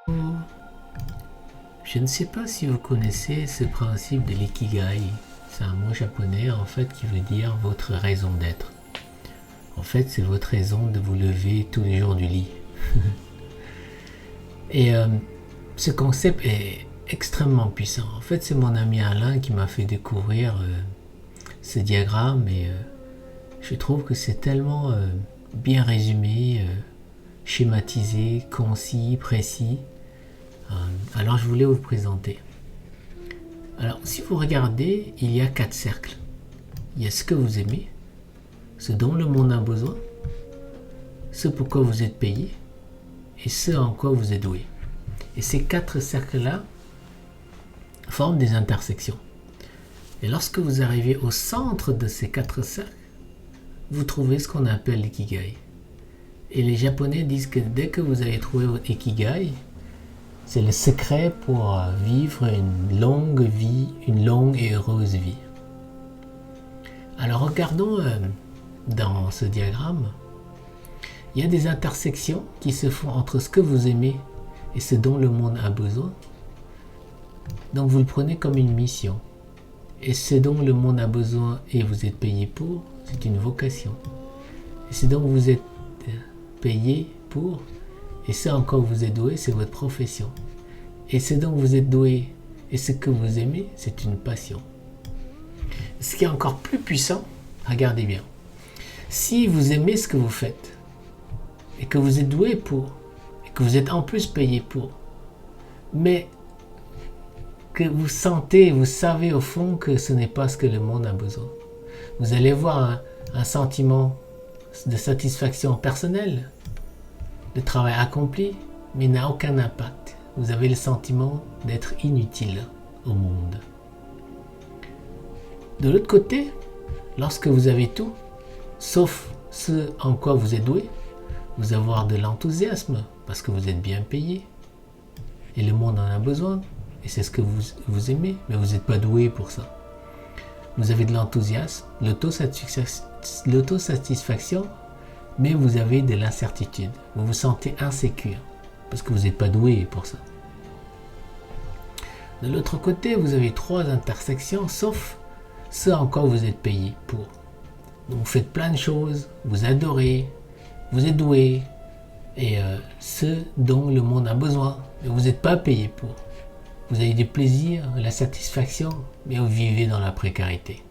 Je ne sais pas si vous connaissez ce principe de l'ikigai. C'est un mot japonais en fait qui veut dire votre raison d'être. En fait, c'est votre raison de vous lever tous les jours du lit. Et ce concept est extrêmement puissant. En fait, c'est mon ami Alain qui m'a fait découvrir ce diagramme et je trouve que c'est tellement bien résumé, schématisé, concis, précis. Alors je voulais vous le présenter. Alors si vous regardez, il y a 4 cercles. Il y a ce que vous aimez, ce dont le monde a besoin, ce pourquoi vous êtes payé et ce en quoi vous êtes doué. Et ces 4 cercles-là forment des intersections. Et lorsque vous arrivez au centre de ces 4 cercles, vous trouvez ce qu'on appelle l'ikigai. Et les Japonais disent que dès que vous avez trouvé votre ikigai, c'est le secret pour vivre une longue vie, une longue et heureuse vie. Alors regardons dans ce diagramme, il y a des intersections qui se font entre ce que vous aimez et ce dont le monde a besoin. Donc vous le prenez comme une mission. Et ce dont le monde a besoin et vous êtes payé pour, c'est une vocation. Et ce dont vous êtes payé pour, et ce en quoi vous êtes doué, c'est votre profession. Et ce dont vous êtes doué et ce que vous aimez, c'est une passion. Ce qui est encore plus puissant, regardez bien. Si vous aimez ce que vous faites, et que vous êtes doué pour, et que vous êtes en plus payé pour, mais que vous sentez, vous savez au fond que ce n'est pas ce que le monde a besoin, vous allez avoir un sentiment de satisfaction personnelle, le travail accompli, mais il n'a aucun impact. Vous avez le sentiment d'être inutile au monde. De l'autre côté, lorsque vous avez tout, sauf ce en quoi vous êtes doué, vous allez avoir de l'enthousiasme parce que vous êtes bien payé. Et le monde en a besoin, et c'est ce que vous aimez, mais vous n'êtes pas doué pour ça. Vous avez de l'enthousiasme, l'autosatisfaction, mais vous avez de l'incertitude. Vous vous sentez insécure parce que vous n'êtes pas doué pour ça. De l'autre côté, vous avez 3 intersections, sauf ce en quoi vous êtes payé pour. Donc vous faites plein de choses, vous adorez, vous êtes doué, et ce dont le monde a besoin, mais vous n'êtes pas payé pour. Vous avez du plaisir, la satisfaction, mais vous vivez dans la précarité.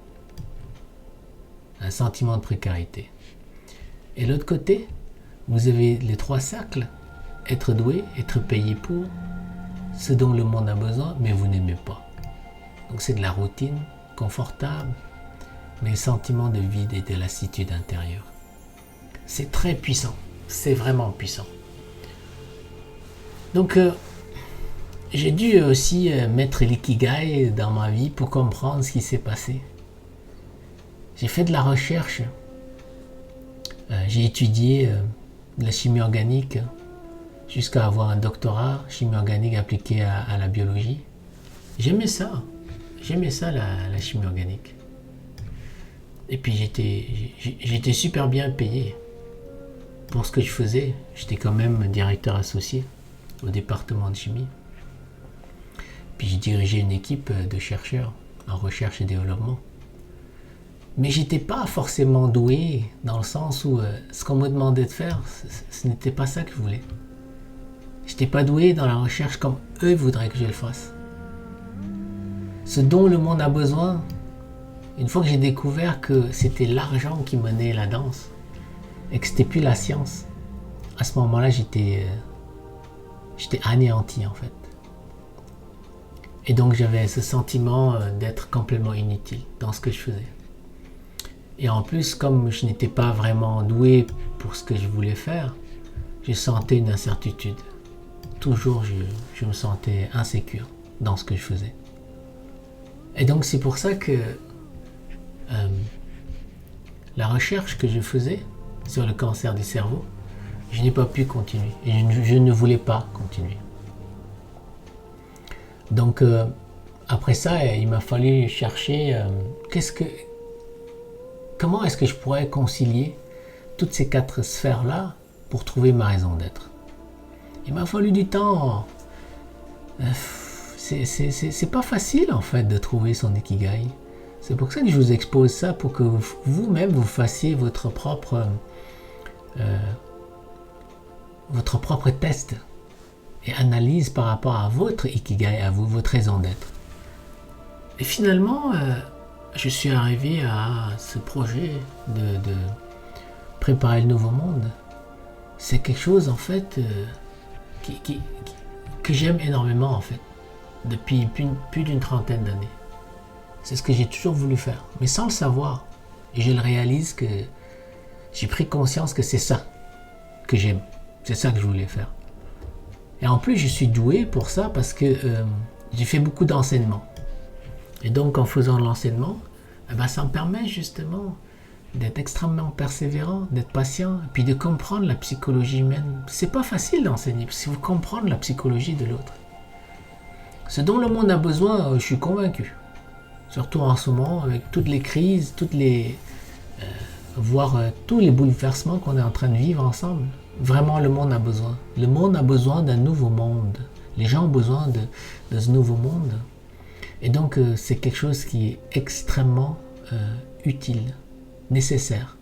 Un sentiment de précarité. Et de l'autre côté, vous avez les 3 cercles, être doué, être payé pour, ce dont le monde a besoin, mais vous n'aimez pas. Donc c'est de la routine, confortable, mais le sentiment de vide et de lassitude intérieure. C'est très puissant, c'est vraiment puissant. Donc j'ai dû aussi mettre l'ikigai dans ma vie pour comprendre ce qui s'est passé. J'ai fait de la recherche, j'ai étudié de la chimie organique jusqu'à avoir un doctorat chimie organique appliquée à la biologie. J'aimais ça la chimie organique. Et puis j'étais super bien payé pour ce que je faisais. J'étais quand même directeur associé au département de chimie. Puis j'ai dirigé une équipe de chercheurs en recherche et développement. Mais j'étais pas forcément doué dans le sens où ce qu'on me demandait de faire, ce n'était pas ça que je voulais. J'étais pas doué dans la recherche comme eux voudraient que je le fasse. Ce dont le monde a besoin, une fois que j'ai découvert que c'était l'argent qui menait la danse et que c'était plus la science, à ce moment-là j'étais anéanti en fait. Et donc j'avais ce sentiment d'être complètement inutile dans ce que je faisais. Et en plus, comme je n'étais pas vraiment doué pour ce que je voulais faire, je sentais une incertitude. Toujours, je me sentais insécure dans ce que je faisais. Et donc c'est pour ça que la recherche que je faisais sur le cancer du cerveau, je n'ai pas pu continuer. Et je ne voulais pas continuer. Donc après ça, il m'a fallu chercher comment est-ce que je pourrais concilier toutes ces 4 sphères-là pour trouver ma raison d'être. Il m'a fallu du temps c'est pas facile en fait de trouver son ikigai. C'est pour ça que je vous expose ça, pour que vous-même vous fassiez votre propre test et analyse par rapport à votre ikigai, à vous, votre raison d'être. Et finalement, je suis arrivé à ce projet de préparer le nouveau monde. C'est quelque chose en fait que j'aime énormément en fait, depuis plus d'une trentaine d'années. C'est ce que j'ai toujours voulu faire, mais sans le savoir. Et je le réalise que j'ai pris conscience que c'est ça que j'aime. C'est ça que je voulais faire. Et en plus, je suis doué pour ça parce que j'ai fait beaucoup d'enseignement. Et donc, en faisant de l'enseignement, ça me permet justement d'être extrêmement persévérant, d'être patient, et puis de comprendre la psychologie humaine. C'est pas facile d'enseigner, parce qu'il faut comprendre la psychologie de l'autre. Ce dont le monde a besoin, je suis convaincu. Surtout en ce moment, avec toutes les crises, voire tous les bouleversements qu'on est en train de vivre ensemble. Vraiment, le monde a besoin. Le monde a besoin d'un nouveau monde. Les gens ont besoin de ce nouveau monde. Et donc, c'est quelque chose qui est extrêmement utile, nécessaire.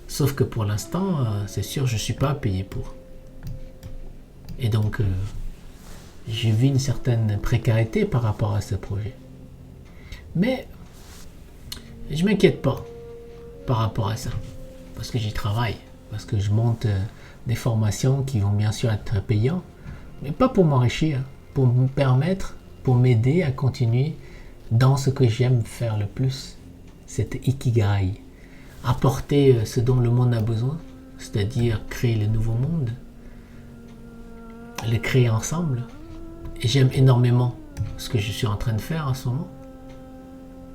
Sauf que pour l'instant, c'est sûr, je ne suis pas payé pour. Et donc, j'ai vu une certaine précarité par rapport à ce projet. Mais, je ne m'inquiète pas par rapport à ça. Parce que j'y travaille. Parce que je monte des formations qui vont bien sûr être payantes. Mais pas pour m'enrichir. Pour me permettre, pour m'aider à continuer dans ce que j'aime faire le plus. Cet ikigai. Apporter ce dont le monde a besoin. C'est-à-dire créer le nouveau monde. Le créer ensemble. Et j'aime énormément ce que je suis en train de faire en ce moment.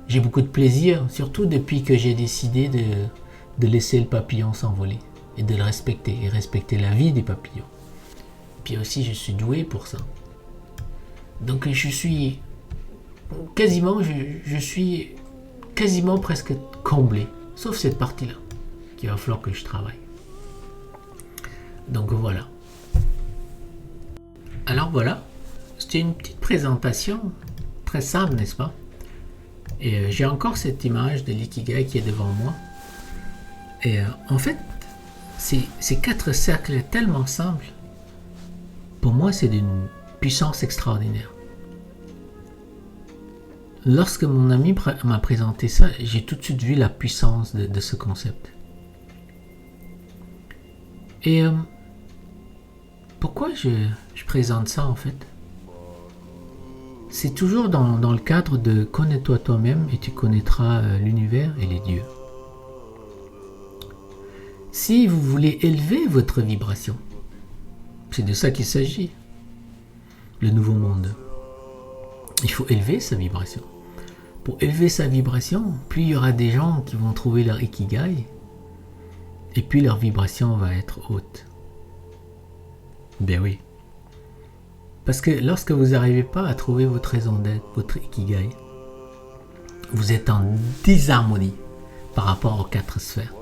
J'ai beaucoup de plaisir, surtout depuis que j'ai décidé de laisser le papillon s'envoler et de le respecter, et respecter la vie du papillon. Puis aussi, je suis doué pour ça. Donc je suis quasiment presque comblé, sauf cette partie-là, qu'il va falloir que je travaille. Donc voilà. Alors voilà, c'était une petite présentation, très simple, n'est-ce pas? Et j'ai encore cette image de l'ikigai qui est devant moi. Et en fait, ces 4 cercles tellement simples, pour moi, c'est d'une puissance extraordinaire. Lorsque mon ami m'a présenté ça, j'ai tout de suite vu la puissance de ce concept. Et pourquoi je présente ça en fait? C'est toujours dans le cadre de connais-toi toi-même et tu connaîtras l'univers et les dieux. Si vous voulez élever votre vibration, c'est de ça qu'il s'agit, le nouveau monde. Il faut élever sa vibration. Pour élever sa vibration, plus il y aura des gens qui vont trouver leur ikigai, et puis leur vibration va être haute. Ben oui. Parce que lorsque vous n'arrivez pas à trouver votre raison d'être, votre ikigai, vous êtes en désharmonie par rapport aux 4 sphères.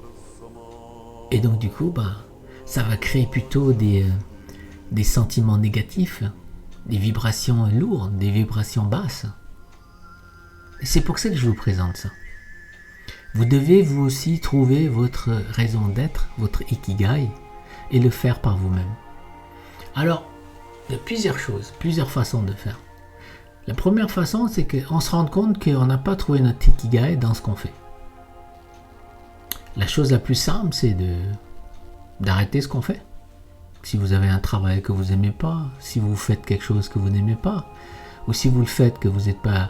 Et donc du coup, ça va créer plutôt des sentiments négatifs, des vibrations lourdes, des vibrations basses. Et c'est pour ça que je vous présente ça. Vous devez vous aussi trouver votre raison d'être, votre ikigai, et le faire par vous-même. Alors, il y a plusieurs choses, plusieurs façons de faire. La première façon, c'est qu'on se rend compte qu'on n'a pas trouvé notre ikigai dans ce qu'on fait. La chose la plus simple, c'est d'arrêter ce qu'on fait. Si vous avez un travail que vous n'aimez pas, si vous faites quelque chose que vous n'aimez pas, ou si vous le faites que vous n'êtes pas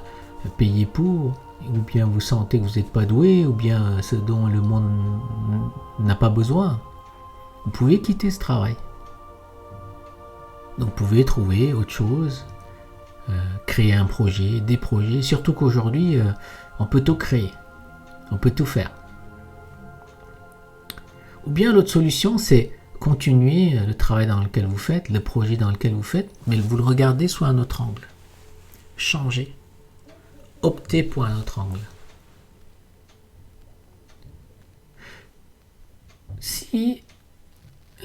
payé pour, ou bien vous sentez que vous n'êtes pas doué, ou bien ce dont le monde n'a pas besoin, vous pouvez quitter ce travail. Donc vous pouvez trouver autre chose, créer un projet, des projets, surtout qu'aujourd'hui, on peut tout créer, on peut tout faire. Ou bien l'autre solution, c'est continuer le travail dans lequel vous faites, le projet dans lequel vous faites, mais vous le regardez sous un autre angle. Changez. Optez pour un autre angle. Si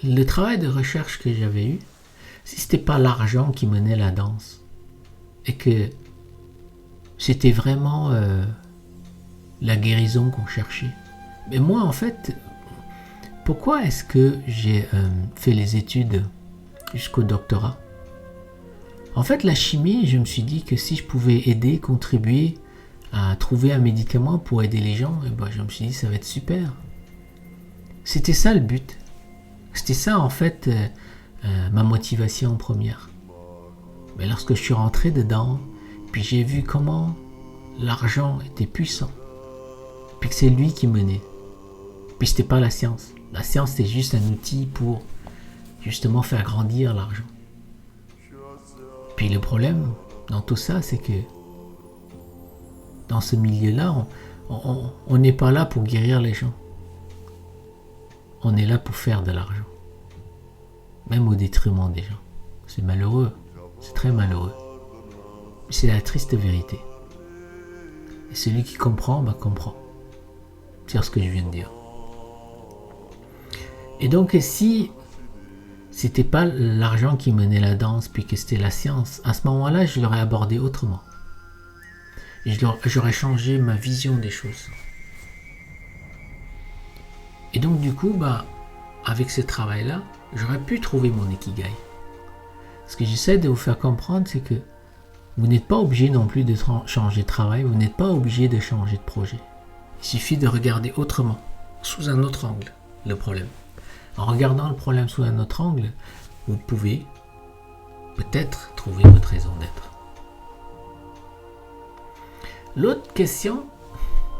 le travail de recherche que j'avais eu, si ce n'était pas l'argent qui menait la danse, et que c'était vraiment la guérison qu'on cherchait. Mais moi, en fait, pourquoi est-ce que j'ai fait les études jusqu'au doctorat? En fait, la chimie, je me suis dit que si je pouvais aider, contribuer à trouver un médicament pour aider les gens, je me suis dit ça va être super. C'était ça le but. C'était ça en fait ma motivation première. Mais lorsque je suis rentré dedans, puis j'ai vu comment l'argent était puissant, puis que c'est lui qui menait, puis c'était pas la science. La science c'était juste un outil pour justement faire grandir l'argent. Puis le problème dans tout ça, c'est que dans ce milieu-là, on n'est pas là pour guérir les gens. On est là pour faire de l'argent. Même au détriment des gens. C'est malheureux. C'est très malheureux. C'est la triste vérité. Et celui qui comprend, comprend. C'est ce que je viens de dire. Et donc, si c'était pas l'argent qui menait la danse, puis que c'était la science, à ce moment-là, je l'aurais abordé autrement. Et j'aurais changé ma vision des choses. Et donc, du coup, avec ce travail-là, j'aurais pu trouver mon ikigai. Ce que j'essaie de vous faire comprendre, c'est que vous n'êtes pas obligé non plus de changer de travail, vous n'êtes pas obligé de changer de projet. Il suffit de regarder autrement, sous un autre angle, le problème. En regardant le problème sous un autre angle, vous pouvez peut-être trouver votre raison d'être. L'autre question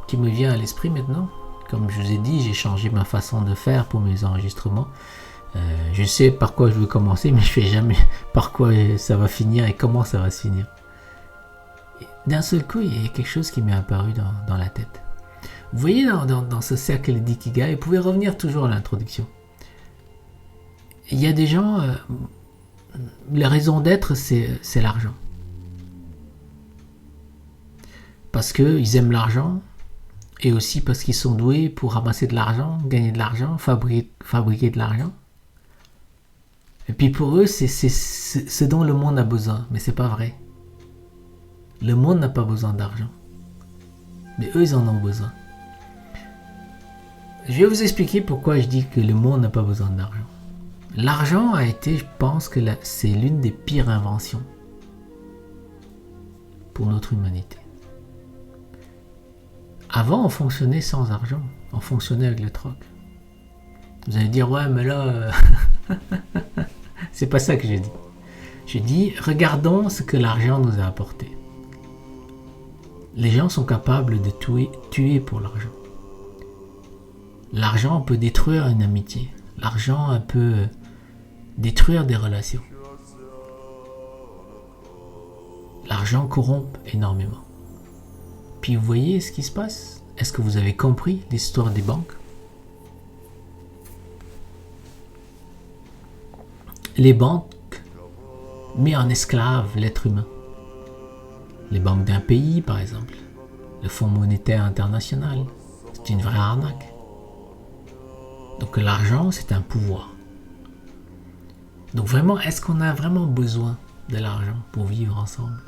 qui me vient à l'esprit maintenant, comme je vous ai dit, j'ai changé ma façon de faire pour mes enregistrements. Je sais par quoi je veux commencer, mais je ne sais jamais par quoi ça va finir et comment ça va se finir. Et d'un seul coup, il y a quelque chose qui m'est apparu dans la tête. Vous voyez dans ce cercle d'ikigai, vous pouvez revenir toujours à l'introduction. Il y a des gens, la raison d'être, c'est l'argent. Parce qu'ils aiment l'argent, et aussi parce qu'ils sont doués pour ramasser de l'argent, gagner de l'argent, fabriquer de l'argent. Et puis pour eux, c'est ce dont le monde a besoin, mais c'est pas vrai. Le monde n'a pas besoin d'argent, mais eux, ils en ont besoin. Je vais vous expliquer pourquoi je dis que le monde n'a pas besoin d'argent. L'argent a été, je pense que c'est l'une des pires inventions pour notre humanité. Avant, on fonctionnait sans argent. On fonctionnait avec le troc. Vous allez dire, ouais, mais là... c'est pas ça que j'ai dit. J'ai dit, regardons ce que l'argent nous a apporté. Les gens sont capables de tuer pour l'argent. L'argent peut détruire une amitié. L'argent peut détruire des relations. L'argent corrompt énormément. Puis vous voyez ce qui se passe? Est-ce que vous avez compris l'histoire des banques? Les banques mettent en esclave l'être humain. Les banques d'un pays, par exemple. Le Fonds monétaire international. C'est une vraie arnaque. Donc l'argent, c'est un pouvoir. Donc vraiment, est-ce qu'on a vraiment besoin de l'argent pour vivre ensemble?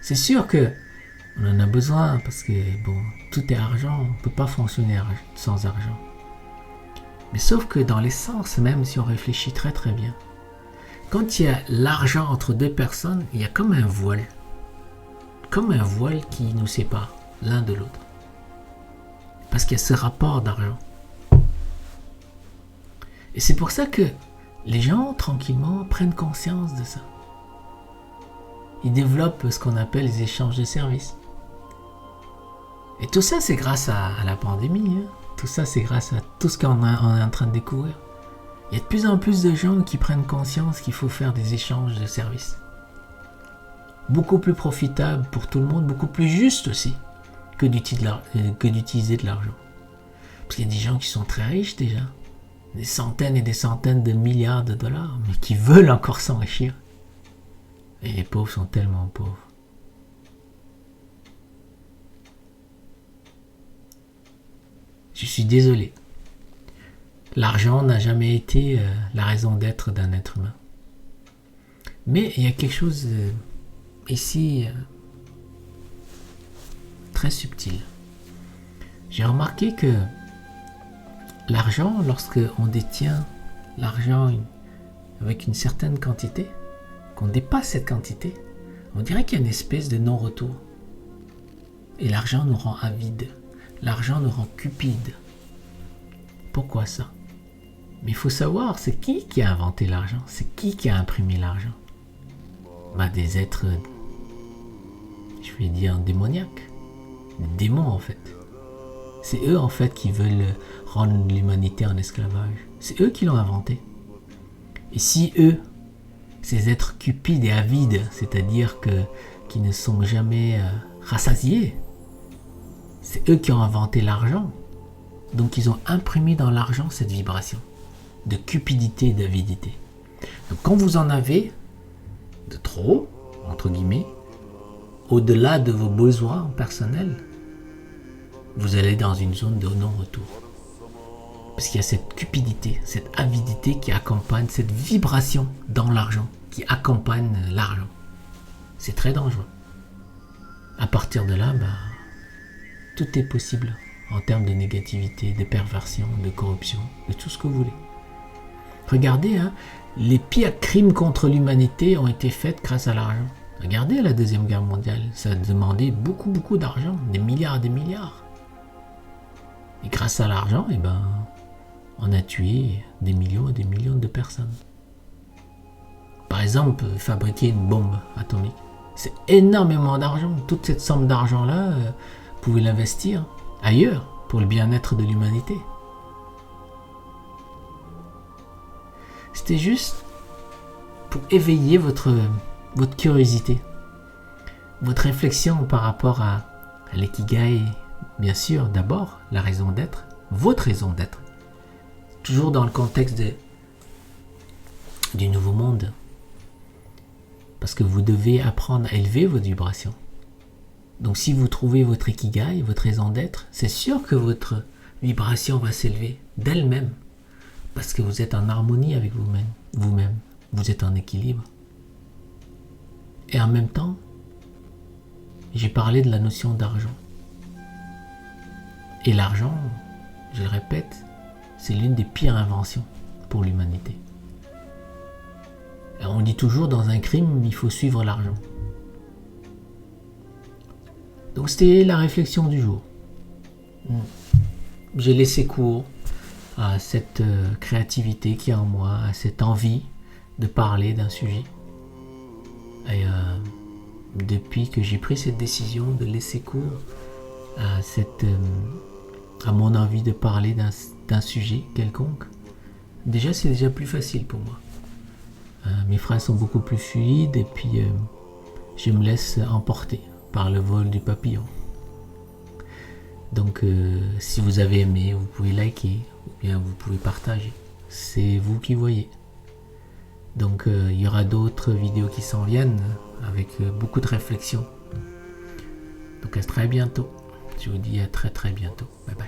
C'est sûr que on en a besoin parce que tout est argent, on ne peut pas fonctionner sans argent. Mais sauf que dans l'essence même, si on réfléchit très très bien, quand il y a l'argent entre deux personnes, il y a comme un voile. Comme un voile qui nous sépare l'un de l'autre. Parce qu'il y a ce rapport d'argent. Et c'est pour ça que les gens, tranquillement, prennent conscience de ça. Ils développent ce qu'on appelle les échanges de services. Et tout ça, c'est grâce à la pandémie. Tout ça, c'est grâce à tout ce qu'on est en train de découvrir. Il y a de plus en plus de gens qui prennent conscience qu'il faut faire des échanges de services. Beaucoup plus profitable pour tout le monde, beaucoup plus juste aussi que d'utiliser de l'argent. Parce qu'il y a des gens qui sont très riches déjà. Des centaines et des centaines de milliards de dollars, mais qui veulent encore s'enrichir. Et les pauvres sont tellement pauvres. Je suis désolé. L'argent n'a jamais été la raison d'être d'un être humain. Mais il y a quelque chose ici très subtil. J'ai remarqué que l'argent, lorsque on détient l'argent avec une certaine quantité, qu'on dépasse cette quantité, on dirait qu'il y a une espèce de non-retour. Et l'argent nous rend avides. L'argent nous rend cupides. Pourquoi ça? Mais il faut savoir, c'est qui a inventé l'argent? C'est qui a imprimé l'argent? Des êtres, je vais dire, démoniaques. Des démons, en fait. C'est eux, en fait, qui veulent rendre l'humanité en esclavage. C'est eux qui l'ont inventé. Et si eux, ces êtres cupides et avides, c'est-à-dire qui ne sont jamais rassasiés, c'est eux qui ont inventé l'argent. Donc ils ont imprimé dans l'argent cette vibration de cupidité et d'avidité. Donc quand vous en avez de trop, entre guillemets, au-delà de vos besoins personnels, vous allez dans une zone de non-retour. Parce qu'il y a cette cupidité, cette avidité qui accompagne, cette vibration dans l'argent, qui accompagne l'argent. C'est très dangereux. À partir de là, tout est possible en termes de négativité, de perversion, de corruption, de tout ce que vous voulez. Regardez, les pires crimes contre l'humanité ont été faits grâce à l'argent. Regardez la Deuxième Guerre mondiale, ça a demandé beaucoup d'argent, des milliards et des milliards. Et grâce à l'argent, on a tué des millions et des millions de personnes. Par exemple, fabriquer une bombe atomique, c'est énormément d'argent. Toute cette somme d'argent-là, vous pouvez l'investir ailleurs pour le bien-être de l'humanité. C'était juste pour éveiller votre curiosité, votre réflexion par rapport à l'ikigai, bien sûr, d'abord, la raison d'être, votre raison d'être. Toujours dans le contexte du nouveau monde. Parce que vous devez apprendre à élever votre vibration. Donc si vous trouvez votre ikigai, votre raison d'être, c'est sûr que votre vibration va s'élever d'elle-même. Parce que vous êtes en harmonie avec vous-même. Vous êtes en équilibre. Et en même temps, j'ai parlé de la notion d'argent. Et l'argent, je le répète, c'est l'une des pires inventions pour l'humanité. On dit toujours dans un crime, il faut suivre l'argent. Donc c'était la réflexion du jour. J'ai laissé cours à cette créativité qui est en moi, à cette envie de parler d'un sujet. Et depuis que j'ai pris cette décision de laisser cours à mon envie de parler d'un sujet quelconque, c'est déjà plus facile pour moi. Mes phrases sont beaucoup plus fluides et puis je me laisse emporter par le vol du papillon. Donc si vous avez aimé, vous pouvez liker ou bien vous pouvez partager. C'est vous qui voyez. Donc il y aura d'autres vidéos qui s'en viennent avec beaucoup de réflexion. Donc à très bientôt. Je vous dis à très bientôt. Bye bye.